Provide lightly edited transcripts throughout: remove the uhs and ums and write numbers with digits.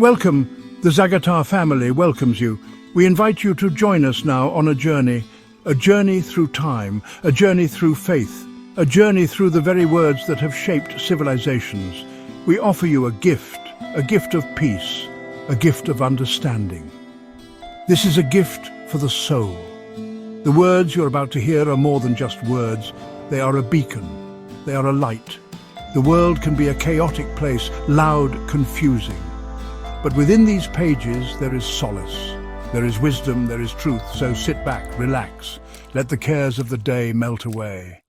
Welcome, the Zagata family welcomes you. We invite you to join us now on a journey through time, a journey through faith, a journey through the very words that have shaped civilizations. We offer you a gift of peace, a gift of understanding. This is a gift for the soul. The words you're about to hear are more than just words. They are a beacon. They are a light. The world can be a chaotic place, loud, confusing. But within these pages there is solace. There is wisdom, there is truth. So sit back, relax. Let the cares of the day melt away.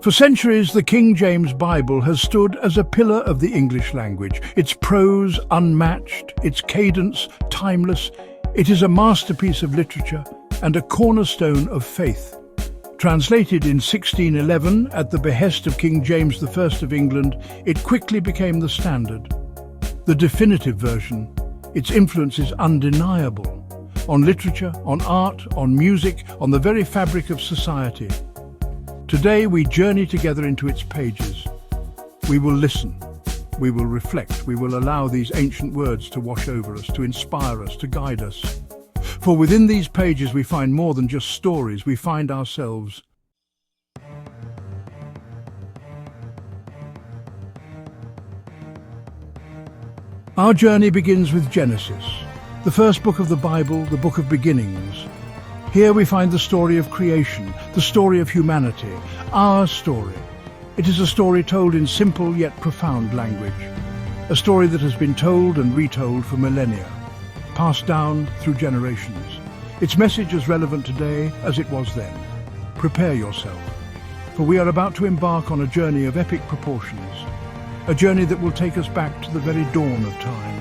For centuries, the King James Bible has stood as a pillar of the English language. Its prose unmatched, its cadence timeless. It is a masterpiece of literature and a cornerstone of faith. Translated in 1611 at the behest of King James I of England, it quickly became the standard, the definitive version. Its influence is undeniable on literature, on art, on music, on the very fabric of society. Today we journey together into its pages. We will listen, we will reflect, we will allow these ancient words to wash over us, to inspire us, to guide us. For within these pages we find more than just stories, we find ourselves. Our journey begins with Genesis, the first book of the Bible, the book of beginnings. Here we find the story of creation, the story of humanity, our story. It is a story told in simple yet profound language, a story that has been told and retold for millennia, passed down through generations. Its message is relevant today as it was then. Prepare yourself, for we are about to embark on a journey of epic proportions, a journey that will take us back to the very dawn of time,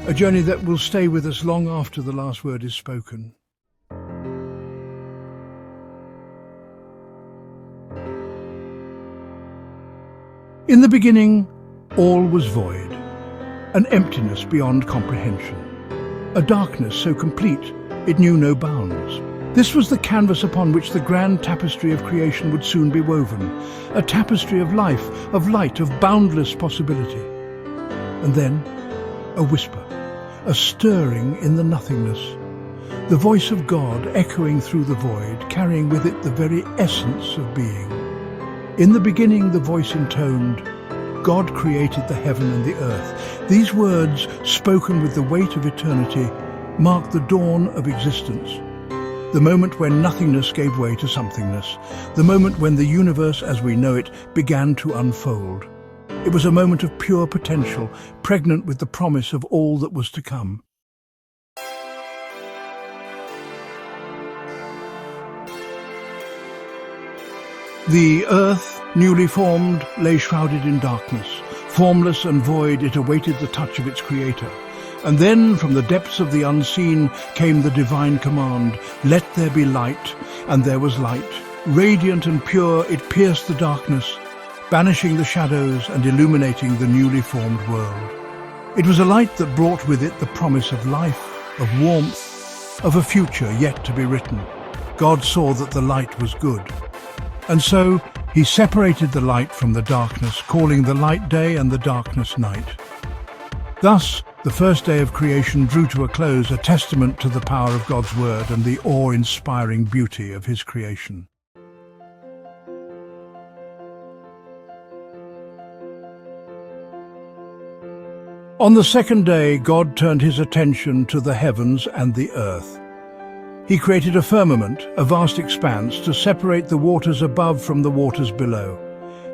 a journey that will stay with us long after the last word is spoken. In the beginning, all was void, an emptiness beyond comprehension, a darkness so complete it knew no bounds. This was the canvas upon which the grand tapestry of creation would soon be woven, a tapestry of life, of light, of boundless possibility. And then, a whisper, a stirring in the nothingness, the voice of God echoing through the void, carrying with it the very essence of being. In the beginning, the voice intoned, God created the heaven and the earth. These words, spoken with the weight of eternity, marked the dawn of existence, the moment when nothingness gave way to somethingness, the moment when the universe as we know it began to unfold. It was a moment of pure potential, pregnant with the promise of all that was to come. The earth, newly formed, lay shrouded in darkness. Formless and void, it awaited the touch of its creator. And then, from the depths of the unseen, came the divine command, let there be light, and there was light. Radiant and pure, it pierced the darkness, banishing the shadows and illuminating the newly formed world. It was a light that brought with it the promise of life, of warmth, of a future yet to be written. God saw that the light was good. And so he separated the light from the darkness, calling the light day and the darkness night. Thus, the first day of creation drew to a close, a testament to the power of God's word and the awe-inspiring beauty of his creation. On the second day, God turned his attention to the heavens and the earth. He created a firmament, a vast expanse, to separate the waters above from the waters below.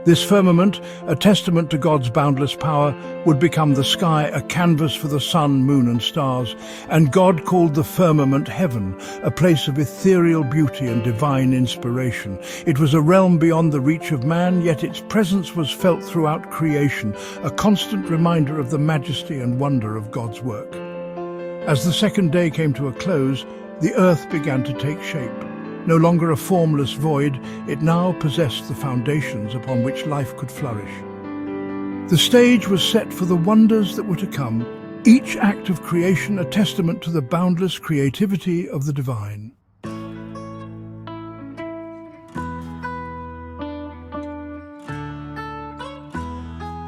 This firmament, a testament to God's boundless power, would become the sky, a canvas for the sun, moon and stars. And God called the firmament heaven, a place of ethereal beauty and divine inspiration. It was a realm beyond the reach of man, yet its presence was felt throughout creation, a constant reminder of the majesty and wonder of God's work. As the second day came to a close, the earth began to take shape. No longer a formless void, it now possessed the foundations upon which life could flourish. The stage was set for the wonders that were to come, each act of creation a testament to the boundless creativity of the divine.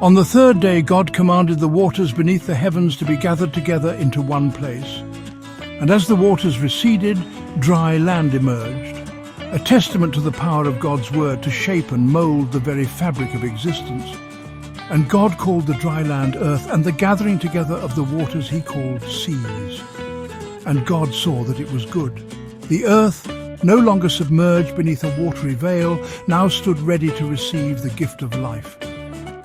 On the third day God commanded the waters beneath the heavens to be gathered together into one place. And as the waters receded, dry land emerged, a testament to the power of God's word to shape and mould the very fabric of existence. And God called the dry land earth, and the gathering together of the waters he called seas. And God saw that it was good. The earth, no longer submerged beneath a watery veil, now stood ready to receive the gift of life.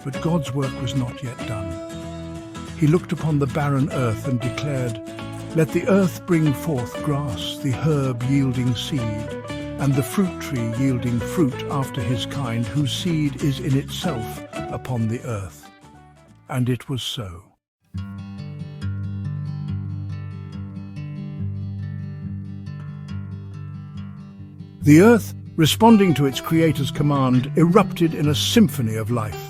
But God's work was not yet done. He looked upon the barren earth and declared, "Let the earth bring forth grass, the herb yielding seed, and the fruit tree yielding fruit after his kind, whose seed is in itself upon the earth." And it was so. The earth, responding to its creator's command, erupted in a symphony of life.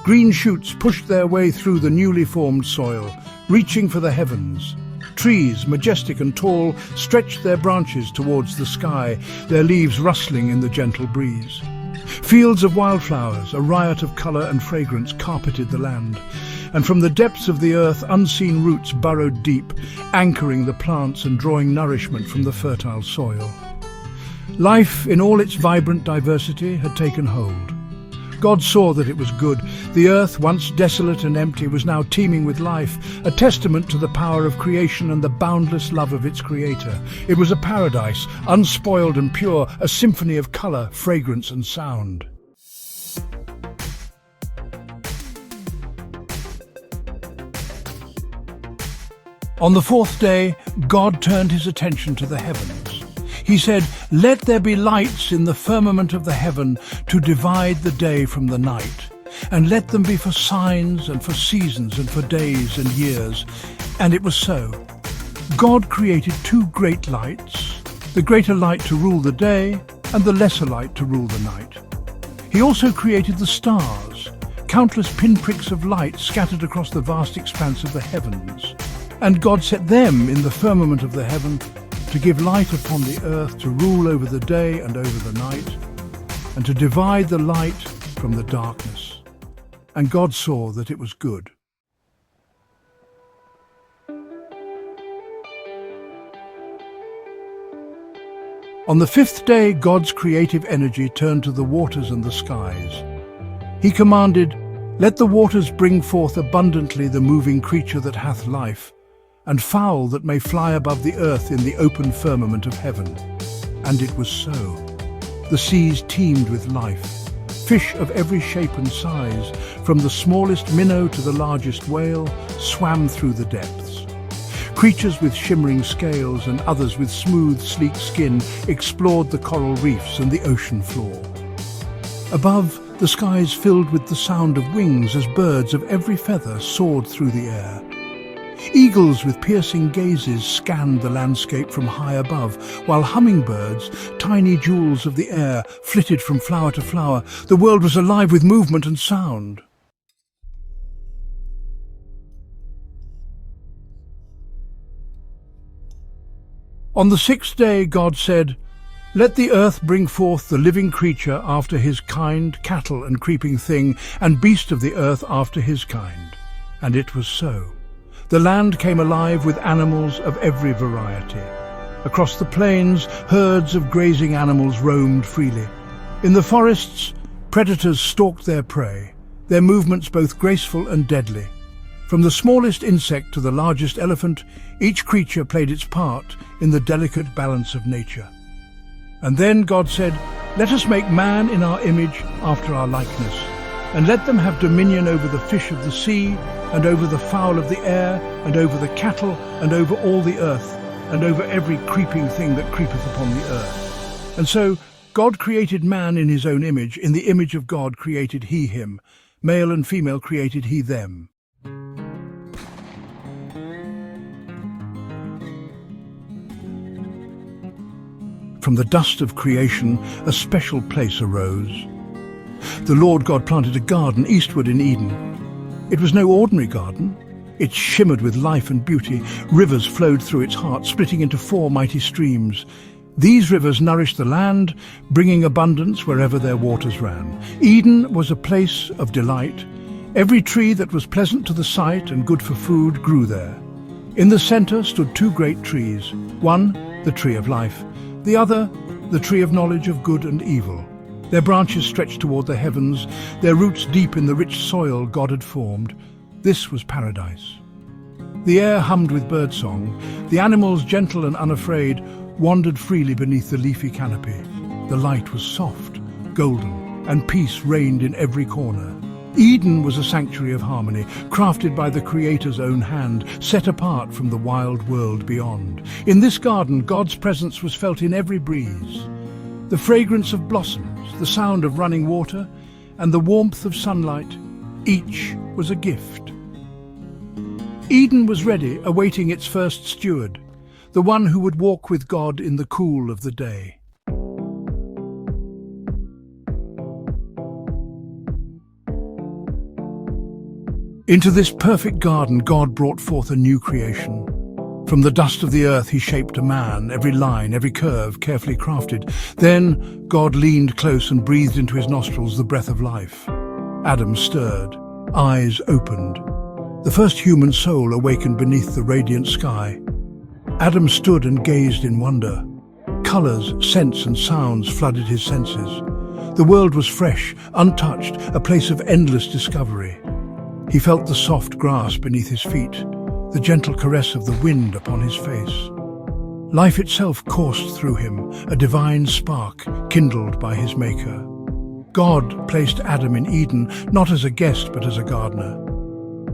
Green shoots pushed their way through the newly formed soil, reaching for the heavens. Trees, majestic and tall, stretched their branches towards the sky, their leaves rustling in the gentle breeze. Fields of wildflowers, a riot of colour and fragrance, carpeted the land. And from the depths of the earth, unseen roots burrowed deep, anchoring the plants and drawing nourishment from the fertile soil. Life, in all its vibrant diversity, had taken hold. God saw that it was good. The earth, once desolate and empty, was now teeming with life, a testament to the power of creation and the boundless love of its creator. It was a paradise, unspoiled and pure, a symphony of colour, fragrance and sound. On the fourth day, God turned his attention to the heavens. He said, "Let there be lights in the firmament of the heaven to divide the day from the night, and let them be for signs and for seasons and for days and years." And it was so. God created two great lights, the greater light to rule the day and the lesser light to rule the night. He also created the stars, countless pinpricks of light scattered across the vast expanse of the heavens. And God set them in the firmament of the heaven to give light upon the earth, to rule over the day and over the night, and to divide the light from the darkness. And God saw that it was good. On the fifth day, God's creative energy turned to the waters and the skies. He commanded, "Let the waters bring forth abundantly the moving creature that hath life, and fowl that may fly above the earth in the open firmament of heaven." And it was so. The seas teemed with life. Fish of every shape and size, from the smallest minnow to the largest whale, swam through the depths. Creatures with shimmering scales and others with smooth, sleek skin explored the coral reefs and the ocean floor. Above, the skies filled with the sound of wings as birds of every feather soared through the air. Eagles with piercing gazes scanned the landscape from high above, while hummingbirds, tiny jewels of the air, flitted from flower to flower. The world was alive with movement and sound. On the sixth day God said, "Let the earth bring forth the living creature after his kind, cattle and creeping thing, and beast of the earth after his kind." And it was so. The land came alive with animals of every variety. Across the plains, herds of grazing animals roamed freely. In the forests, predators stalked their prey, their movements both graceful and deadly. From the smallest insect to the largest elephant, each creature played its part in the delicate balance of nature. And then God said, "Let us make man in our image, after our likeness, and let them have dominion over the fish of the sea, and over the fowl of the air, and over the cattle, and over all the earth, and over every creeping thing that creepeth upon the earth." And so God created man in his own image. In the image of God created he him. Male and female created he them. From the dust of creation, a special place arose. The Lord God planted a garden eastward in Eden. It was no ordinary garden. It shimmered with life and beauty. Rivers flowed through its heart, splitting into 4 mighty streams. These rivers nourished the land, bringing abundance wherever their waters ran. Eden was a place of delight, Every tree that was pleasant to the sight and good for food grew there. In the center stood two great trees, one, the tree of life, the other, the tree of knowledge of good and evil. Their branches stretched toward the heavens, their roots deep in the rich soil God had formed. This was paradise. The air hummed with birdsong. The animals, gentle and unafraid, wandered freely beneath the leafy canopy. The light was soft, golden, and peace reigned in every corner. Eden was a sanctuary of harmony, crafted by the Creator's own hand, set apart from the wild world beyond. In this garden, God's presence was felt in every breeze. The fragrance of blossoms, the sound of running water, and the warmth of sunlight, each was a gift. Eden was ready, awaiting its first steward, the one who would walk with God in the cool of the day. Into this perfect garden, God brought forth a new creation. From the dust of the earth he shaped a man, every line, every curve carefully crafted. Then God leaned close and breathed into his nostrils the breath of life. Adam stirred, eyes opened. The first human soul awakened beneath the radiant sky. Adam stood and gazed in wonder. Colors, scents and sounds flooded his senses. The world was fresh, untouched, a place of endless discovery. He felt the soft grass beneath his feet, the gentle caress of the wind upon his face. Life itself coursed through him, a divine spark kindled by his Maker. God placed Adam in Eden, not as a guest but as a gardener.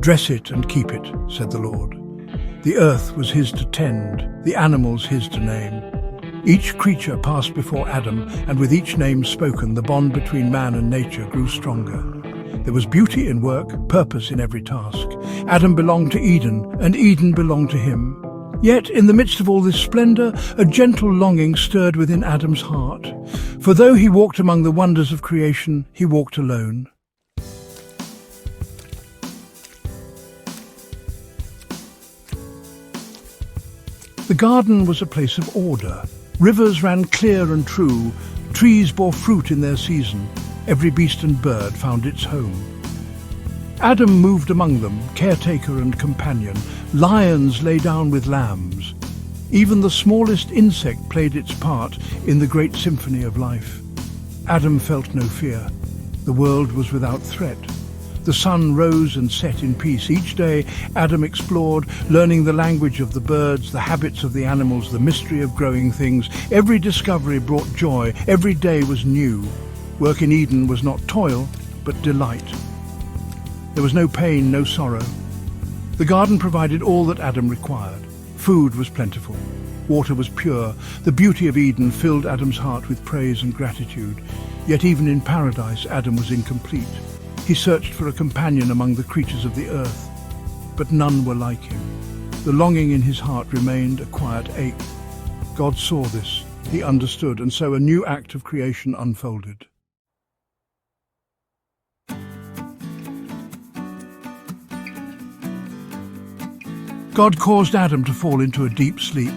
"Dress it and keep it," said the Lord. The earth was his to tend, the animals his to name. Each creature passed before Adam, and with each name spoken, the bond between man and nature grew stronger. There was beauty in work, purpose in every task. Adam belonged to Eden, and Eden belonged to him. Yet, in the midst of all this splendor, a gentle longing stirred within Adam's heart. For though he walked among the wonders of creation, he walked alone. The garden was a place of order. Rivers ran clear and true. Trees bore fruit in their season. Every beast and bird found its home. Adam moved among them, caretaker and companion. Lions lay down with lambs. Even the smallest insect played its part in the great symphony of life. Adam felt no fear. The world was without threat. The sun rose and set in peace. Each day Adam explored, learning the language of the birds, the habits of the animals, the mystery of growing things. Every discovery brought joy. Every day was new. Work in Eden was not toil, but delight. There was no pain, no sorrow. The garden provided all that Adam required. Food was plentiful. Water was pure. The beauty of Eden filled Adam's heart with praise and gratitude. Yet even in paradise, Adam was incomplete. He searched for a companion among the creatures of the earth, but none were like him. The longing in his heart remained a quiet ache. God saw this, he understood, and so a new act of creation unfolded. God caused Adam to fall into a deep sleep.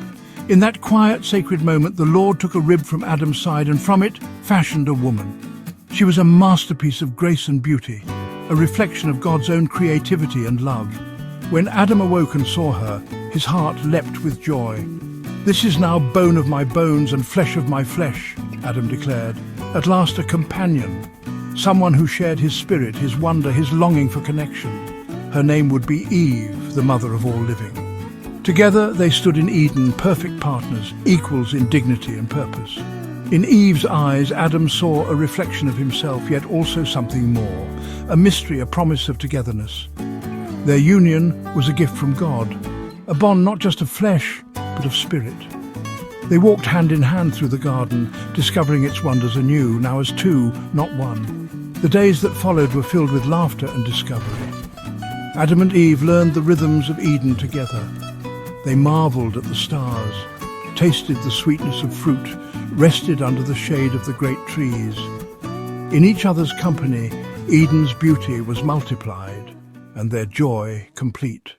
In that quiet, sacred moment, the Lord took a rib from Adam's side and from it fashioned a woman. She was a masterpiece of grace and beauty, a reflection of God's own creativity and love. When Adam awoke and saw her, his heart leapt with joy. "This is now bone of my bones and flesh of my flesh," Adam declared. At last a companion, someone who shared his spirit, his wonder, his longing for connection. Her name would be Eve, the mother of all living. Together they stood in Eden, perfect partners, equals in dignity and purpose. In Eve's eyes, Adam saw a reflection of himself, yet also something more, a mystery, a promise of togetherness. Their union was a gift from God, a bond not just of flesh, but of spirit. They walked hand in hand through the garden, discovering its wonders anew, now as two, not one. The days that followed were filled with laughter and discovery. Adam and Eve learned the rhythms of Eden together. They marveled at the stars, tasted the sweetness of fruit, rested under the shade of the great trees. In each other's company, Eden's beauty was multiplied, and their joy complete.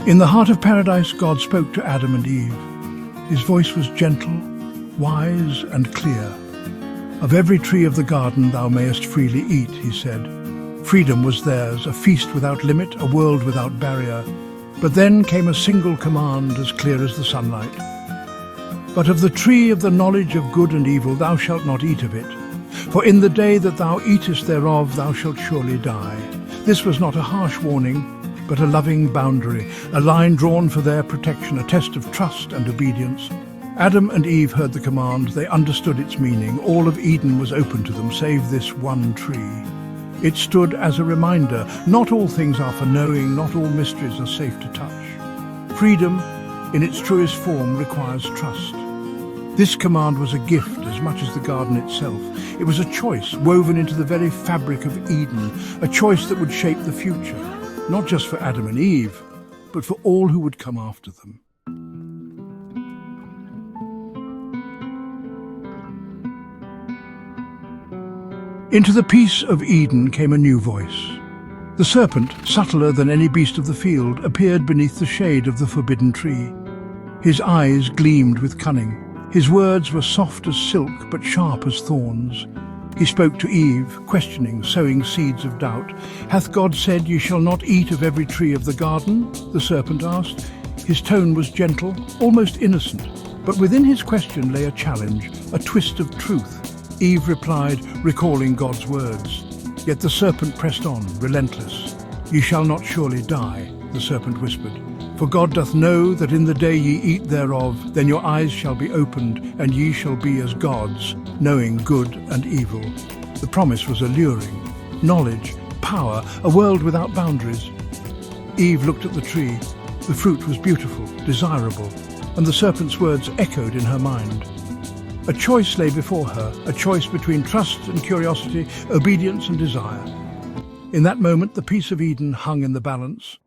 In the heart of paradise, God spoke to Adam and Eve. His voice was gentle, wise and clear. "Of every tree of the garden thou mayest freely eat," he said. Freedom was theirs, a feast without limit, a world without barrier. But then came a single command as clear as the sunlight. "But of the tree of the knowledge of good and evil thou shalt not eat of it. For in the day that thou eatest thereof thou shalt surely die." This was not a harsh warning, but a loving boundary, a line drawn for their protection, a test of trust and obedience. Adam and Eve heard the command, they understood its meaning. All of Eden was open to them, save this one tree. It stood as a reminder, not all things are for knowing, not all mysteries are safe to touch. Freedom, in its truest form, requires trust. This command was a gift as much as the garden itself. It was a choice woven into the very fabric of Eden, a choice that would shape the future, not just for Adam and Eve, but for all who would come after them. Into the peace of Eden came a new voice. The serpent, subtler than any beast of the field, appeared beneath the shade of the forbidden tree. His eyes gleamed with cunning. His words were soft as silk, but sharp as thorns. He spoke to Eve, questioning, sowing seeds of doubt. "Hath God said, ye shall not eat of every tree of the garden?" the serpent asked. His tone was gentle, almost innocent, but within his question lay a challenge, a twist of truth. Eve replied, recalling God's words. Yet the serpent pressed on, relentless. "Ye shall not surely die," the serpent whispered. "For God doth know that in the day ye eat thereof, then your eyes shall be opened, and ye shall be as gods, knowing good and evil." The promise was alluring. Knowledge, power, a world without boundaries. Eve looked at the tree. The fruit was beautiful, desirable, and the serpent's words echoed in her mind. A choice lay before her, a choice between trust and curiosity, obedience and desire. In that moment, the peace of Eden hung in the balance.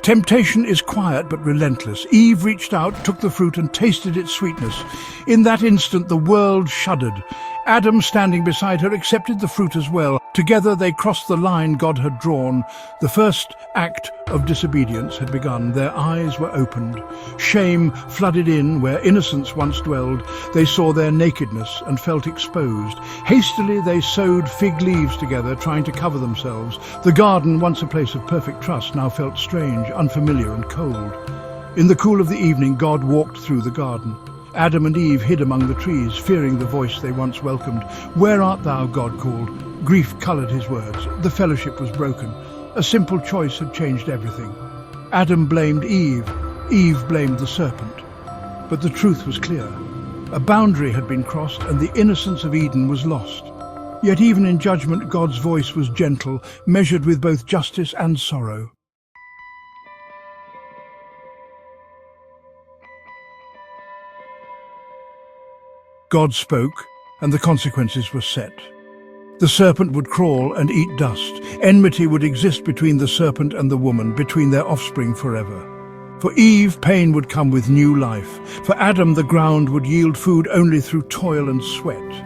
Temptation is quiet but relentless. Eve reached out, took the fruit and tasted its sweetness. In that instant, the world shuddered. Adam, standing beside her, accepted the fruit as well. Together they crossed the line God had drawn. The first act of disobedience had begun. Their eyes were opened. Shame flooded in where innocence once dwelled. They saw their nakedness and felt exposed. Hastily they sewed fig leaves together, trying to cover themselves. The garden, once a place of perfect trust, now felt strange, unfamiliar and cold. In the cool of the evening, God walked through the garden. Adam and Eve hid among the trees, fearing the voice they once welcomed. "Where art thou?" God called. Grief coloured his words. The fellowship was broken. A simple choice had changed everything. Adam blamed Eve. Eve blamed the serpent. But the truth was clear. A boundary had been crossed and the innocence of Eden was lost. Yet even in judgment, God's voice was gentle, measured with both justice and sorrow. God spoke, and the consequences were set. The serpent would crawl and eat dust. Enmity would exist between the serpent and the woman, between their offspring forever. For Eve, pain would come with new life. For Adam, the ground would yield food only through toil and sweat.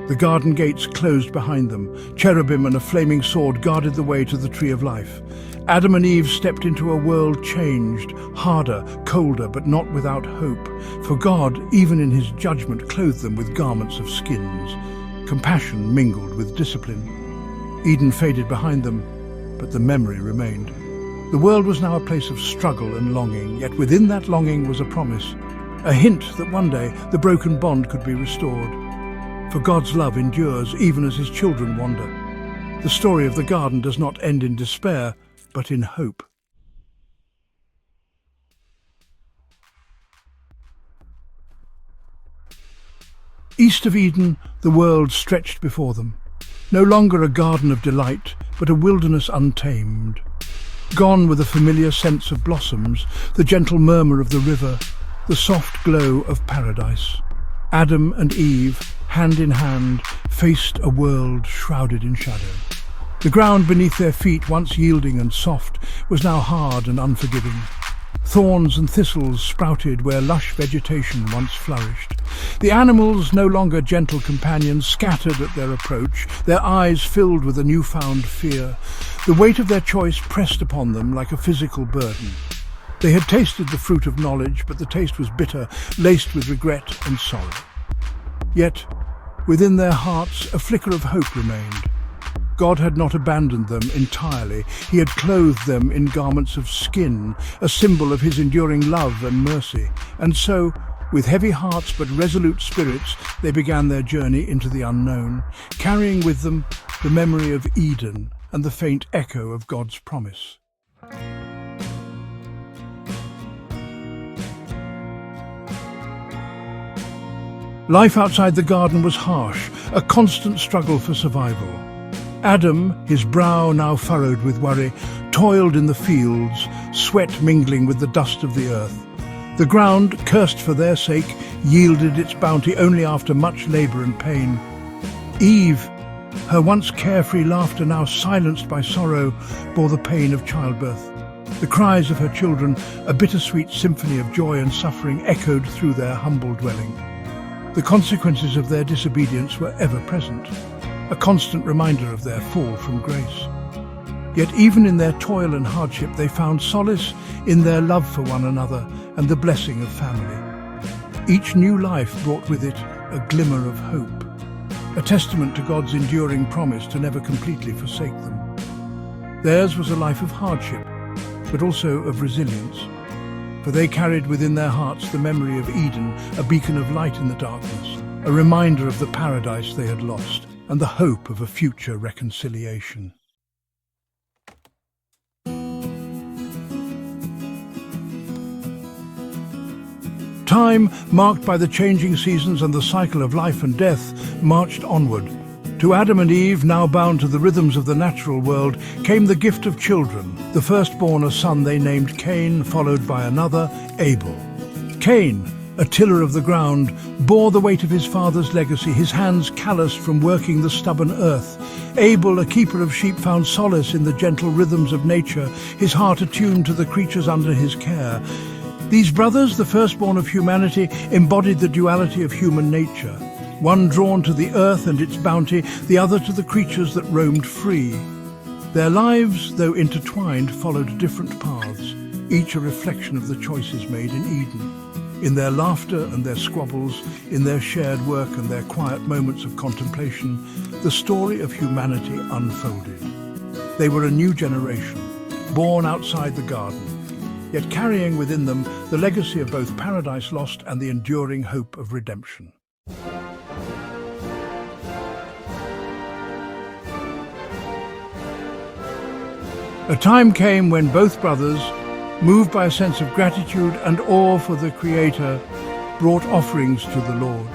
The garden gates closed behind them. Cherubim and a flaming sword guarded the way to the tree of life. Adam and Eve stepped into a world changed, harder, colder, but not without hope. For God, even in his judgment, clothed them with garments of skins. Compassion mingled with discipline. Eden faded behind them, but the memory remained. The world was now a place of struggle and longing, yet within that longing was a promise, a hint that one day the broken bond could be restored. For God's love endures even as his children wander. The story of the garden does not end in despair, but in hope. East of Eden, the world stretched before them. No longer a garden of delight, but a wilderness untamed. Gone were the familiar scents of blossoms, the gentle murmur of the river, the soft glow of paradise. Adam and Eve, hand in hand, faced a world shrouded in shadow. The ground beneath their feet, once yielding and soft, was now hard and unforgiving. Thorns and thistles sprouted where lush vegetation once flourished. The animals, no longer gentle companions, scattered at their approach, their eyes filled with a newfound fear. The weight of their choice pressed upon them like a physical burden. They had tasted the fruit of knowledge, but the taste was bitter, laced with regret and sorrow. Yet, within their hearts, a flicker of hope remained. God had not abandoned them entirely. He had clothed them in garments of skin, a symbol of his enduring love and mercy. And so, with heavy hearts but resolute spirits, they began their journey into the unknown, carrying with them the memory of Eden and the faint echo of God's promise. Life outside the garden was harsh, a constant struggle for survival. Adam, his brow now furrowed with worry, toiled in the fields, sweat mingling with the dust of the earth. The ground, cursed for their sake, yielded its bounty only after much labor and pain. Eve, her once carefree laughter now silenced by sorrow, bore the pain of childbirth. The cries of her children, a bittersweet symphony of joy and suffering, echoed through their humble dwelling. The consequences of their disobedience were ever present, a constant reminder of their fall from grace. Yet even in their toil and hardship, they found solace in their love for one another and the blessing of family. Each new life brought with it a glimmer of hope, a testament to God's enduring promise to never completely forsake them. Theirs was a life of hardship, but also of resilience, for they carried within their hearts the memory of Eden, a beacon of light in the darkness, a reminder of the paradise they had lost, and the hope of a future reconciliation. Time, marked by the changing seasons and the cycle of life and death, marched onward. To Adam and Eve, now bound to the rhythms of the natural world, came the gift of children. The firstborn a son they named Cain, followed by another, Abel. Cain, a tiller of the ground, bore the weight of his father's legacy, his hands calloused from working the stubborn earth. Abel, a keeper of sheep, found solace in the gentle rhythms of nature, his heart attuned to the creatures under his care. These brothers, the firstborn of humanity, embodied the duality of human nature, one drawn to the earth and its bounty, the other to the creatures that roamed free. Their lives, though intertwined, followed different paths, each a reflection of the choices made in Eden. In their laughter and their squabbles, in their shared work and their quiet moments of contemplation, the story of humanity unfolded. They were a new generation, born outside the garden, yet carrying within them the legacy of both paradise lost and the enduring hope of redemption. A time came when both brothers, moved by a sense of gratitude and awe for the Creator, brought offerings to the Lord.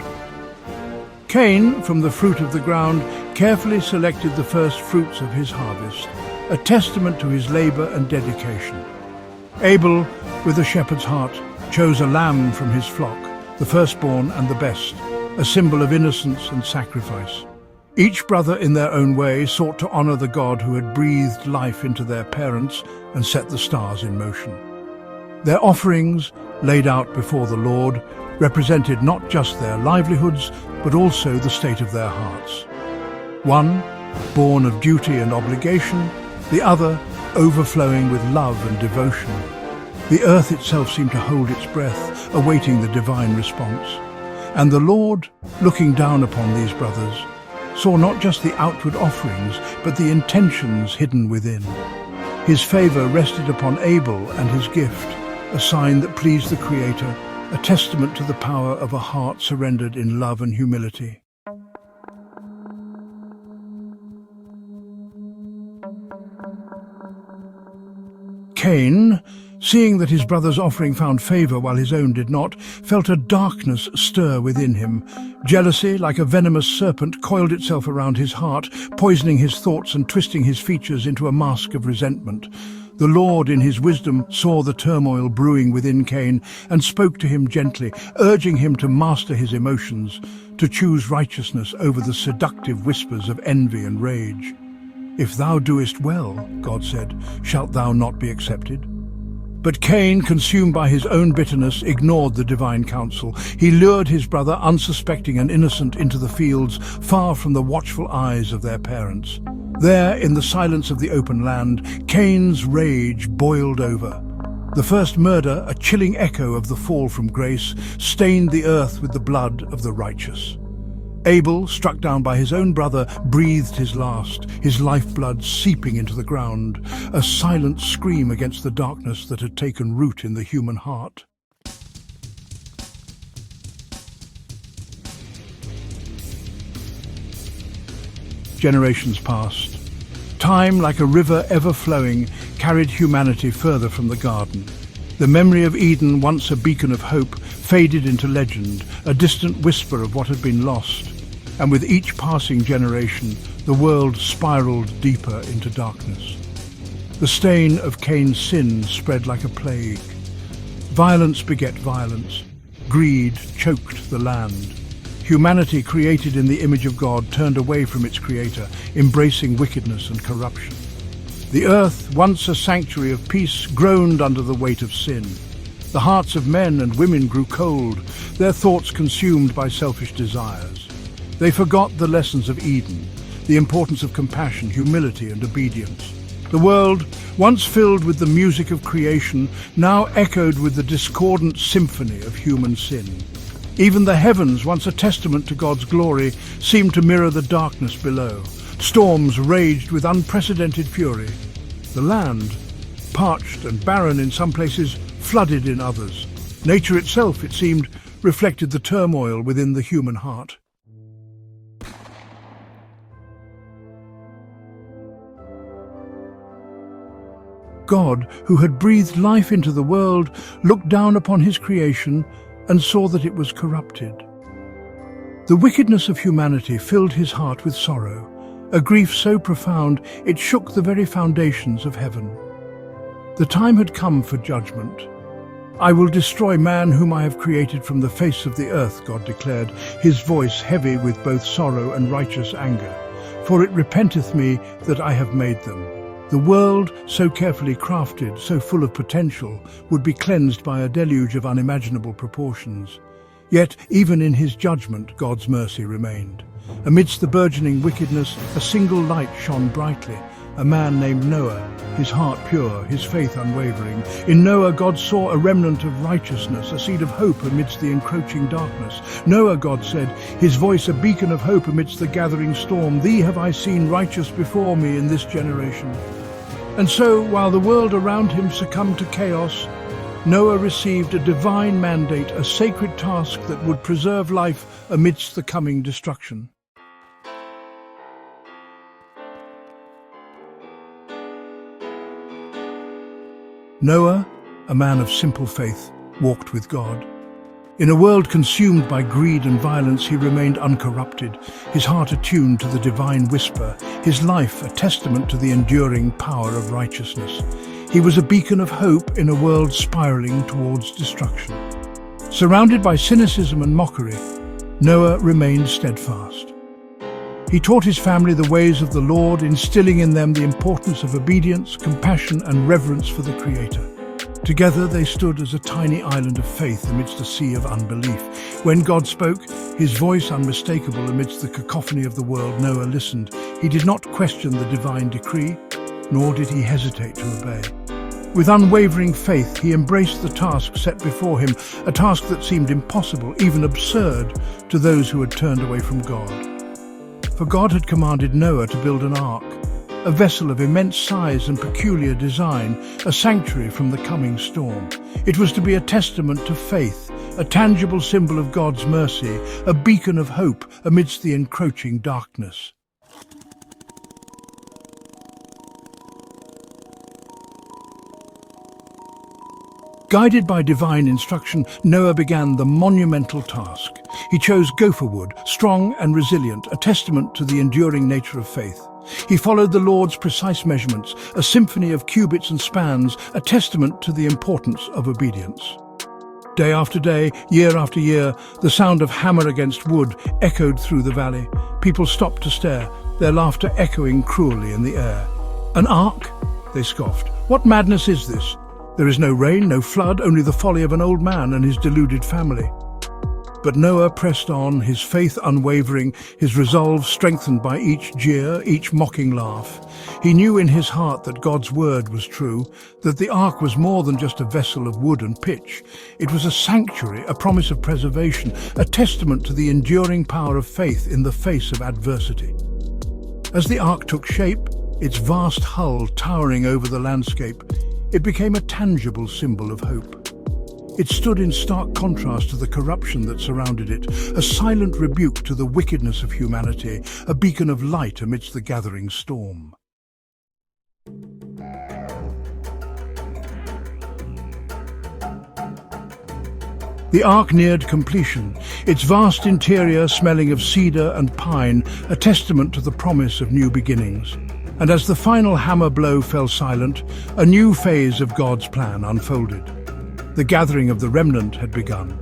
Cain, from the fruit of the ground, carefully selected the first fruits of his harvest, a testament to his labor and dedication. Abel, with a shepherd's heart, chose a lamb from his flock, the firstborn and the best, a symbol of innocence and sacrifice. Each brother in their own way sought to honor the God who had breathed life into their parents and set the stars in motion. Their offerings, laid out before the Lord, represented not just their livelihoods, but also the state of their hearts. One, born of duty and obligation, the other, overflowing with love and devotion. The earth itself seemed to hold its breath, awaiting the divine response. And the Lord, looking down upon these brothers, saw not just the outward offerings, but the intentions hidden within. His favor rested upon Abel and his gift, a sign that pleased the Creator, a testament to the power of a heart surrendered in love and humility. Cain, seeing that his brother's offering found favor while his own did not, felt a darkness stir within him. Jealousy, like a venomous serpent, coiled itself around his heart, poisoning his thoughts and twisting his features into a mask of resentment. The Lord, in his wisdom, saw the turmoil brewing within Cain and spoke to him gently, urging him to master his emotions, to choose righteousness over the seductive whispers of envy and rage. "If thou doest well," God said, "shalt thou not be accepted?" But Cain, consumed by his own bitterness, ignored the divine counsel. He lured his brother, unsuspecting and innocent, into the fields, far from the watchful eyes of their parents. There, in the silence of the open land, Cain's rage boiled over. The first murder, a chilling echo of the fall from grace, stained the earth with the blood of the righteous. Abel, struck down by his own brother, breathed his last, his lifeblood seeping into the ground, a silent scream against the darkness that had taken root in the human heart. Generations passed. Time, like a river ever flowing, carried humanity further from the garden. The memory of Eden, once a beacon of hope, faded into legend, a distant whisper of what had been lost. And with each passing generation, the world spiraled deeper into darkness. The stain of Cain's sin spread like a plague. Violence beget violence. Greed choked the land. Humanity, created in the image of God, turned away from its creator, embracing wickedness and corruption. The earth, once a sanctuary of peace, groaned under the weight of sin. The hearts of men and women grew cold, their thoughts consumed by selfish desires. They forgot the lessons of Eden, the importance of compassion, humility, and obedience. The world, once filled with the music of creation, now echoed with the discordant symphony of human sin. Even the heavens, once a testament to God's glory, seemed to mirror the darkness below. Storms raged with unprecedented fury. The land, parched and barren in some places, flooded in others. Nature itself, it seemed, reflected the turmoil within the human heart. God, who had breathed life into the world, looked down upon his creation and saw that it was corrupted. The wickedness of humanity filled his heart with sorrow, a grief so profound it shook the very foundations of heaven. The time had come for judgment. "I will destroy man whom I have created from the face of the earth," God declared, his voice heavy with both sorrow and righteous anger. "For it repenteth me that I have made them." The world, so carefully crafted, so full of potential, would be cleansed by a deluge of unimaginable proportions. Yet, even in his judgment, God's mercy remained. Amidst the burgeoning wickedness, a single light shone brightly. A man named Noah, his heart pure, his faith unwavering. In Noah, God saw a remnant of righteousness, a seed of hope amidst the encroaching darkness. Noah, God said, his voice a beacon of hope amidst the gathering storm. "Thee have I seen righteous before me in this generation." And so, while the world around him succumbed to chaos, Noah received a divine mandate, a sacred task that would preserve life amidst the coming destruction. Noah, a man of simple faith, walked with God. In a world consumed by greed and violence, he remained uncorrupted, his heart attuned to the divine whisper, his life a testament to the enduring power of righteousness. He was a beacon of hope in a world spiraling towards destruction. Surrounded by cynicism and mockery, Noah remained steadfast. He taught his family the ways of the Lord, instilling in them the importance of obedience, compassion, and reverence for the Creator. Together they stood as a tiny island of faith amidst a sea of unbelief. When God spoke, his voice unmistakable amidst the cacophony of the world, Noah listened. He did not question the divine decree, nor did he hesitate to obey. With unwavering faith, he embraced the task set before him, a task that seemed impossible, even absurd, to those who had turned away from God. For God had commanded Noah to build an ark, a vessel of immense size and peculiar design, a sanctuary from the coming storm. It was to be a testament to faith, a tangible symbol of God's mercy, a beacon of hope amidst the encroaching darkness. Guided by divine instruction, Noah began the monumental task. He chose gopher wood, strong and resilient, a testament to the enduring nature of faith. He followed the Lord's precise measurements, a symphony of cubits and spans, a testament to the importance of obedience. Day after day, year after year, the sound of hammer against wood echoed through the valley. People stopped to stare, their laughter echoing cruelly in the air. "An ark?" they scoffed. "What madness is this? There is no rain, no flood, only the folly of an old man and his deluded family." But Noah pressed on, his faith unwavering, his resolve strengthened by each jeer, each mocking laugh. He knew in his heart that God's word was true, that the ark was more than just a vessel of wood and pitch. It was a sanctuary, a promise of preservation, a testament to the enduring power of faith in the face of adversity. As the ark took shape, its vast hull towering over the landscape, it became a tangible symbol of hope. It stood in stark contrast to the corruption that surrounded it, a silent rebuke to the wickedness of humanity, a beacon of light amidst the gathering storm. The ark neared completion, its vast interior smelling of cedar and pine, a testament to the promise of new beginnings. And as the final hammer blow fell silent, a new phase of God's plan unfolded. The gathering of the remnant had begun.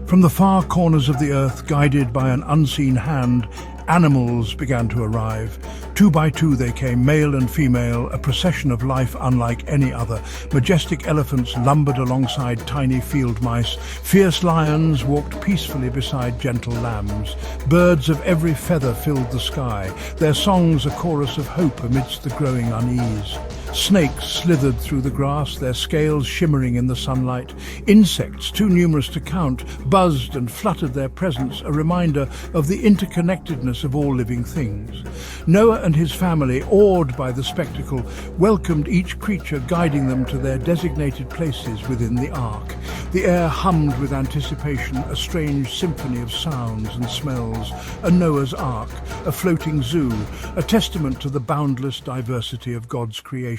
From the far corners of the earth, guided by an unseen hand, animals began to arrive. 2 by 2 they came, male and female, a procession of life unlike any other. Majestic elephants lumbered alongside tiny field mice. Fierce lions walked peacefully beside gentle lambs. Birds of every feather filled the sky, their songs a chorus of hope amidst the growing unease. Snakes slithered through the grass, their scales shimmering in the sunlight. Insects, too numerous to count, buzzed and fluttered their presence, a reminder of the interconnectedness of all living things. Noah and his family, awed by the spectacle, welcomed each creature, guiding them to their designated places within the ark. The air hummed with anticipation, a strange symphony of sounds and smells. A Noah's Ark, a floating zoo, a testament to the boundless diversity of God's creation.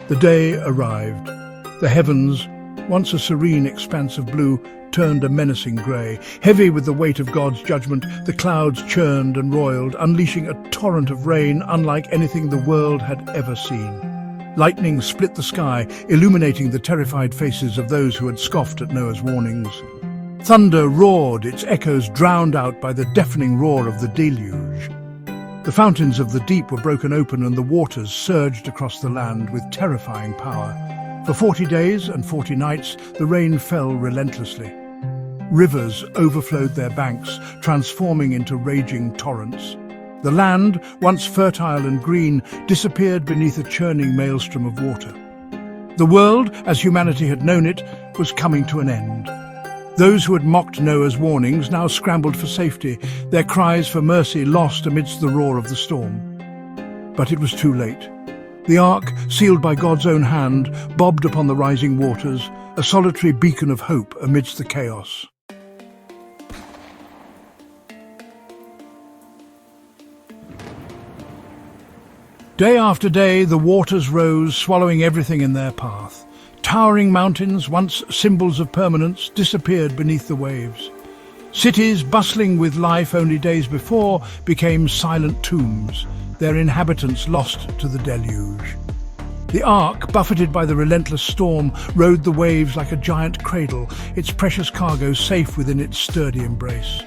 The day arrived. The heavens, once a serene expanse of blue, turned a menacing grey. Heavy with the weight of God's judgment, the clouds churned and roiled, unleashing a torrent of rain unlike anything the world had ever seen. Lightning split the sky, illuminating the terrified faces of those who had scoffed at Noah's warnings. Thunder roared, its echoes drowned out by the deafening roar of the deluge. The fountains of the deep were broken open and the waters surged across the land with terrifying power. For 40 days and 40 nights, the rain fell relentlessly. Rivers overflowed their banks, transforming into raging torrents. The land, once fertile and green, disappeared beneath a churning maelstrom of water. The world, as humanity had known it, was coming to an end. Those who had mocked Noah's warnings now scrambled for safety, their cries for mercy lost amidst the roar of the storm. But it was too late. The ark, sealed by God's own hand, bobbed upon the rising waters, a solitary beacon of hope amidst the chaos. Day after day, the waters rose, swallowing everything in their path. Towering mountains, once symbols of permanence, disappeared beneath the waves. Cities, bustling with life only days before, became silent tombs, their inhabitants lost to the deluge. The ark, buffeted by the relentless storm, rode the waves like a giant cradle, its precious cargo safe within its sturdy embrace.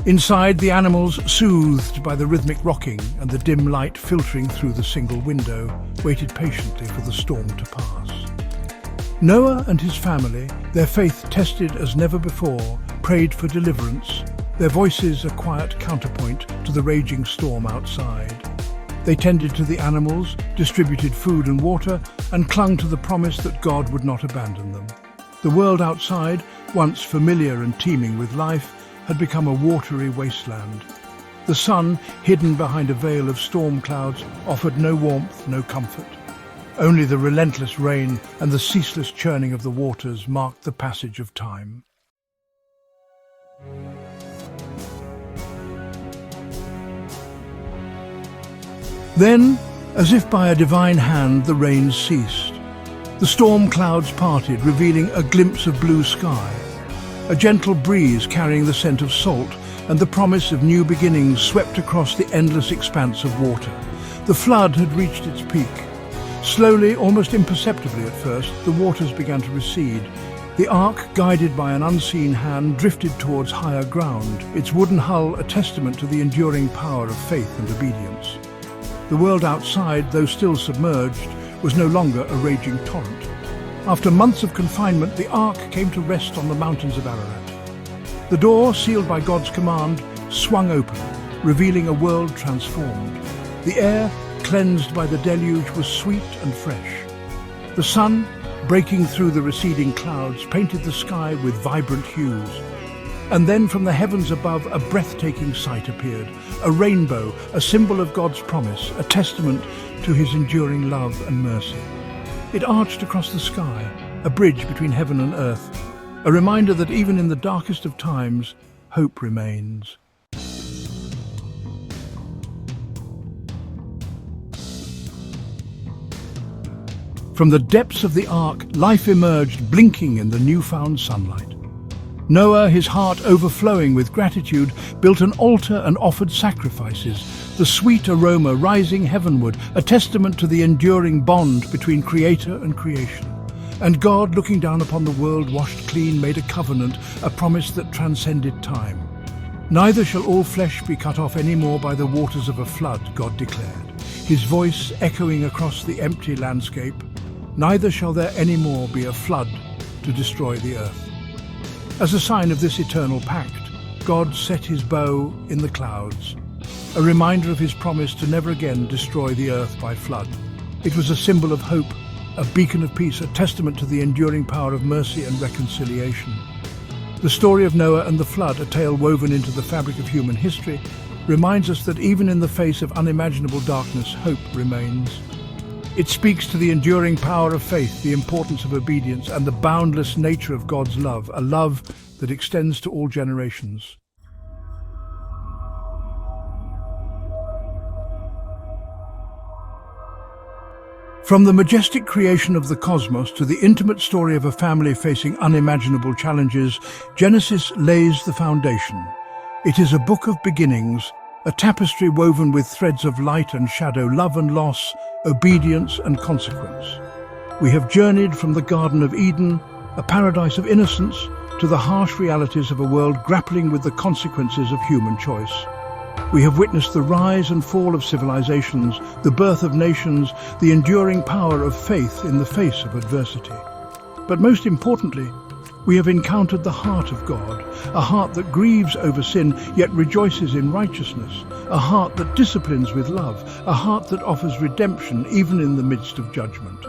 Inside, the animals, soothed by the rhythmic rocking and the dim light filtering through the single window, waited patiently for the storm to pass. Noah and his family, their faith tested as never before, prayed for deliverance, their voices a quiet counterpoint to the raging storm outside. They tended to the animals, distributed food and water, and clung to the promise that God would not abandon them. The world outside, once familiar and teeming with life, had become a watery wasteland. The sun, hidden behind a veil of storm clouds, offered no warmth, no comfort. Only the relentless rain and the ceaseless churning of the waters marked the passage of time. Then, as if by a divine hand, the rain ceased. The storm clouds parted, revealing a glimpse of blue sky. A gentle breeze carrying the scent of salt and the promise of new beginnings swept across the endless expanse of water. The flood had reached its peak. Slowly, almost imperceptibly at first, the waters began to recede. The ark, guided by an unseen hand, drifted towards higher ground, its wooden hull a testament to the enduring power of faith and obedience. The world outside, though still submerged, was no longer a raging torrent. After months of confinement, the ark came to rest on the mountains of Ararat. The door, sealed by God's command, swung open, revealing a world transformed. The air, cleansed by the deluge, was sweet and fresh. The sun, breaking through the receding clouds, painted the sky with vibrant hues. And then from the heavens above, a breathtaking sight appeared. A rainbow, a symbol of God's promise, a testament to his enduring love and mercy. It arched across the sky, a bridge between heaven and earth, a reminder that even in the darkest of times, hope remains. From the depths of the ark, life emerged, blinking in the newfound sunlight. Noah, his heart overflowing with gratitude, built an altar and offered sacrifices, the sweet aroma rising heavenward, a testament to the enduring bond between Creator and creation. And God, looking down upon the world washed clean, made a covenant, a promise that transcended time. Neither shall all flesh be cut off any more by the waters of a flood, God declared, his voice echoing across the empty landscape. Neither shall there any more be a flood to destroy the earth. As a sign of this eternal pact, God set his bow in the clouds, a reminder of his promise to never again destroy the earth by flood. It was a symbol of hope, a beacon of peace, a testament to the enduring power of mercy and reconciliation. The story of Noah and the flood, a tale woven into the fabric of human history, reminds us that even in the face of unimaginable darkness, hope remains. It speaks to the enduring power of faith, the importance of obedience, and the boundless nature of God's love, a love that extends to all generations. From the majestic creation of the cosmos to the intimate story of a family facing unimaginable challenges, Genesis lays the foundation. It is a book of beginnings, a tapestry woven with threads of light and shadow, love and loss, obedience and consequence. We have journeyed from the Garden of Eden, a paradise of innocence, to the harsh realities of a world grappling with the consequences of human choice. We have witnessed the rise and fall of civilizations, the birth of nations, the enduring power of faith in the face of adversity. But most importantly, we have encountered the heart of God, a heart that grieves over sin yet rejoices in righteousness, a heart that disciplines with love, a heart that offers redemption even in the midst of judgment.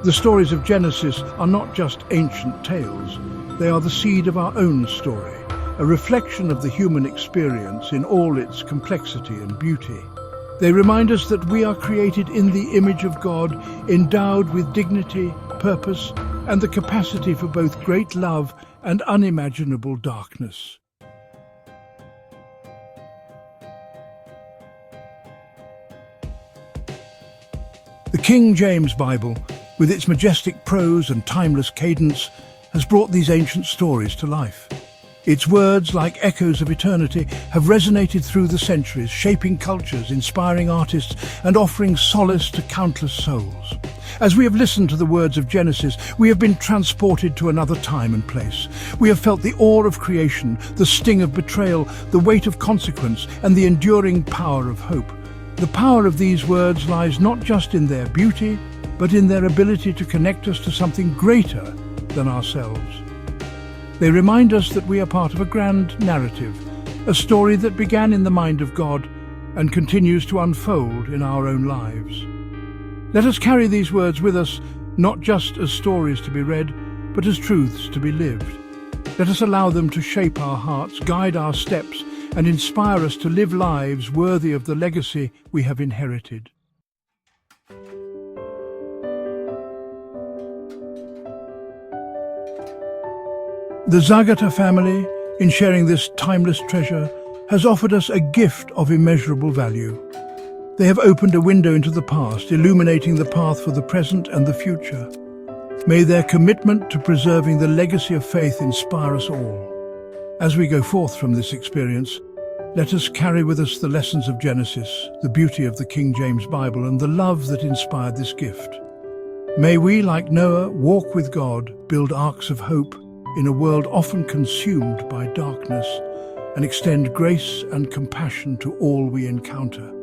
The stories of Genesis are not just ancient tales, they are the seed of our own story, a reflection of the human experience in all its complexity and beauty. They remind us that we are created in the image of God, endowed with dignity, purpose, and the capacity for both great love and unimaginable darkness. The King James Bible, with its majestic prose and timeless cadence, has brought these ancient stories to life. Its words, like echoes of eternity, have resonated through the centuries, shaping cultures, inspiring artists, and offering solace to countless souls. As we have listened to the words of Genesis, we have been transported to another time and place. We have felt the awe of creation, the sting of betrayal, the weight of consequence, and the enduring power of hope. The power of these words lies not just in their beauty, but in their ability to connect us to something greater than ourselves. They remind us that we are part of a grand narrative, a story that began in the mind of God and continues to unfold in our own lives. Let us carry these words with us, not just as stories to be read, but as truths to be lived. Let us allow them to shape our hearts, guide our steps, and inspire us to live lives worthy of the legacy we have inherited. The Zagata family, in sharing this timeless treasure, has offered us a gift of immeasurable value. They have opened a window into the past, illuminating the path for the present and the future. May their commitment to preserving the legacy of faith inspire us all. As we go forth from this experience, let us carry with us the lessons of Genesis, the beauty of the King James Bible, and the love that inspired this gift. May we, like Noah, walk with God, build arks of hope in a world often consumed by darkness, and extend grace and compassion to all we encounter.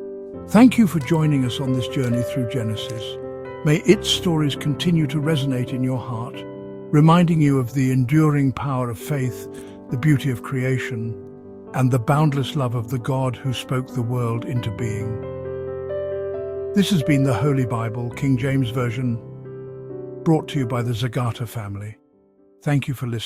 Thank you for joining us on this journey through Genesis. May its stories continue to resonate in your heart, reminding you of the enduring power of faith, the beauty of creation, and the boundless love of the God who spoke the world into being. This has been the Holy Bible, King James Version, brought to you by the Zagata family. Thank you for listening.